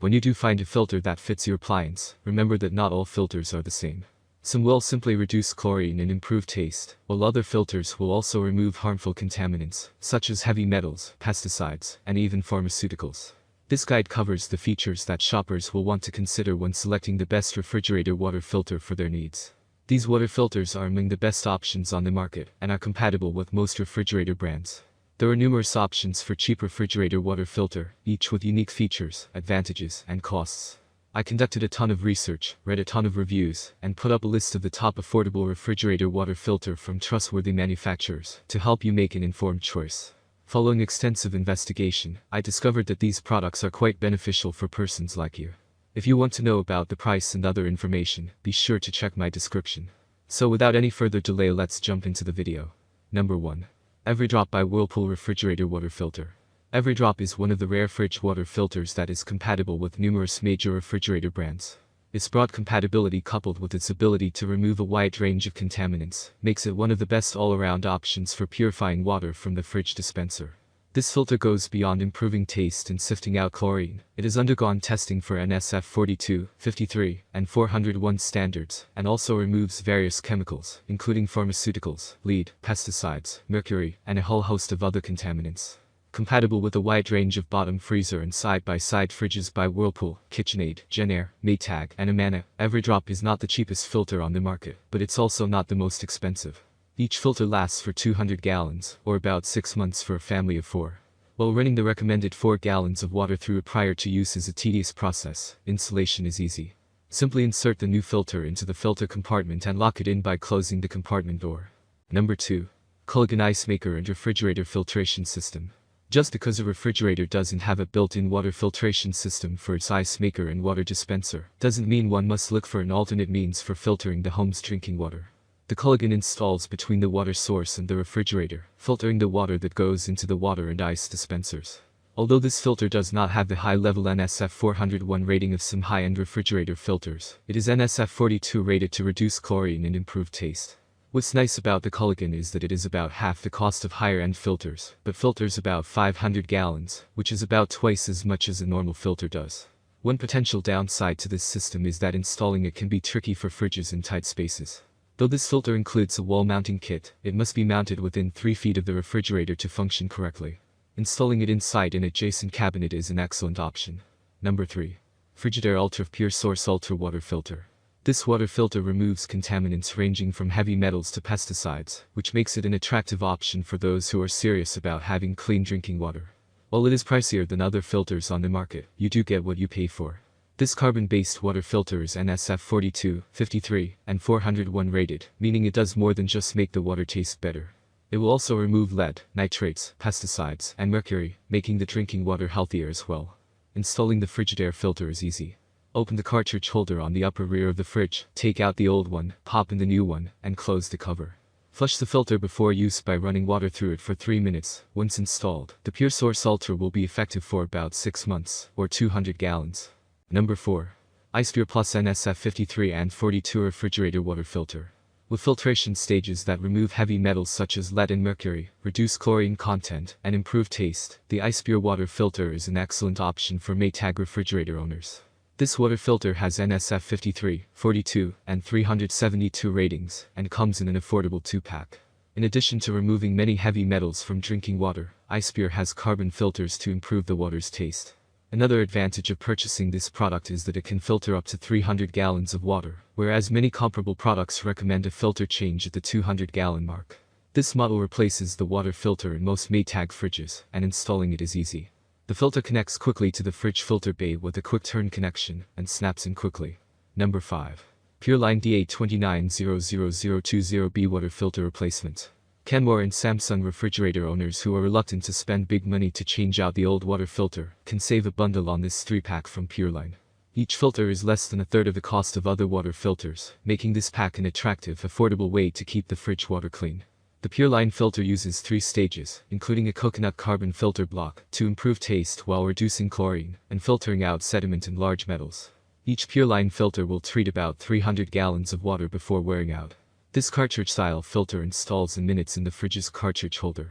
When you do find a filter that fits your appliance, remember that not all filters are the same. Some will simply reduce chlorine and improve taste, while other filters will also remove harmful contaminants, such as heavy metals, pesticides, and even pharmaceuticals. This guide covers the features that shoppers will want to consider when selecting the best refrigerator water filter for their needs. These water filters are among the best options on the market and are compatible with most refrigerator brands. There are numerous options for cheap refrigerator water filter, each with unique features, advantages, and costs. I conducted a ton of research, read a ton of reviews, and put up a list of the top affordable refrigerator water filter from trustworthy manufacturers to help you make an informed choice. Following extensive investigation, I discovered that these products are quite beneficial for persons like you. If you want to know about the price and other information, be sure to check my description. So without any further delay, let's jump into the video. Number 1. EveryDrop by Whirlpool Refrigerator Water Filter. EveryDrop is one of the rare fridge water filters that is compatible with numerous major refrigerator brands. Its broad compatibility coupled with its ability to remove a wide range of contaminants makes it one of the best all-around options for purifying water from the fridge dispenser. This filter goes beyond improving taste and sifting out chlorine. It has undergone testing for NSF 42, 53, and 401 standards, and also removes various chemicals, including pharmaceuticals, lead, pesticides, mercury, and a whole host of other contaminants. Compatible with a wide range of bottom freezer and side-by-side fridges by Whirlpool, KitchenAid, Jenn-Air, Maytag, and Amana. EveryDrop is not the cheapest filter on the market, but it's also not the most expensive. Each filter lasts for 200 gallons, or about 6 months for a family of 4. While running the recommended 4 gallons of water through it prior to use is a tedious process, installation is easy. Simply insert the new filter into the filter compartment and lock it in by closing the compartment door. Number 2. Culligan Icemaker and Refrigerator Filtration System. Just because a refrigerator doesn't have a built-in water filtration system for its ice maker and water dispenser, doesn't mean one must look for an alternate means for filtering the home's drinking water. The Culligan installs between the water source and the refrigerator, filtering the water that goes into the water and ice dispensers. Although this filter does not have the high-level NSF 401 rating of some high-end refrigerator filters, it is NSF 42 rated to reduce chlorine and improve taste. What's nice about the Culligan is that it is about half the cost of higher-end filters, but filters about 500 gallons, which is about twice as much as a normal filter does. One potential downside to this system is that installing it can be tricky for fridges in tight spaces. Though this filter includes a wall mounting kit, it must be mounted within 3 feet of the refrigerator to function correctly. Installing it inside an adjacent cabinet is an excellent option. Number 3. FRIGIDAIRE ULTRAWF Pure Source Ultra Water Filter. This water filter removes contaminants ranging from heavy metals to pesticides, which makes it an attractive option for those who are serious about having clean drinking water. While it is pricier than other filters on the market, you do get what you pay for. This carbon-based water filter is NSF 42, 53, and 401 rated, meaning it does more than just make the water taste better. It will also remove lead, nitrates, pesticides, and mercury, making the drinking water healthier as well. Installing the FRIGIDAIRE filter is easy. Open the cartridge holder on the upper rear of the fridge, take out the old one, pop in the new one, and close the cover. Flush the filter before use by running water through it for 3 minutes. Once installed, the Pure Source Ultra will be effective for about 6 months, or 200 gallons. Number 4. ICEPURE Plus NSF 53 and 42 Refrigerator Water Filter. With filtration stages that remove heavy metals such as lead and mercury, reduce chlorine content, and improve taste, the ICEPURE water filter is an excellent option for Maytag refrigerator owners. This water filter has NSF 53, 42, and 372 ratings, and comes in an affordable 2-pack. In addition to removing many heavy metals from drinking water, ICEPURE has carbon filters to improve the water's taste. Another advantage of purchasing this product is that it can filter up to 300 gallons of water, whereas many comparable products recommend a filter change at the 200-gallon mark. This model replaces the water filter in most Maytag fridges, and installing it is easy. The filter connects quickly to the fridge filter bay with a quick turn connection, and snaps in quickly. Number 5. PURELINE DA290020B Water Filter Replacement. Kenmore and Samsung refrigerator owners who are reluctant to spend big money to change out the old water filter can save a bundle on this 3-pack from PURELINE. Each filter is less than a third of the cost of other water filters, making this pack an attractive, affordable way to keep the fridge water clean. The PURELINE filter uses 3 stages, including a coconut carbon filter block, to improve taste while reducing chlorine, and filtering out sediment and large metals. Each PURELINE filter will treat about 300 gallons of water before wearing out. This cartridge-style filter installs in minutes in the fridge's cartridge holder.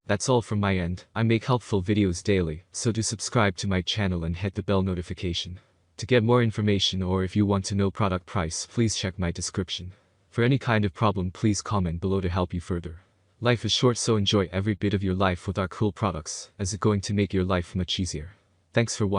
That's all from my end. I make helpful videos daily, so do subscribe to my channel and hit the bell notification. To get more information or if you want to know product price, please check my description. For any kind of problem, please comment below to help you further. Life is short, so enjoy every bit of your life with our cool products, as it's going to make your life much easier. Thanks for watching.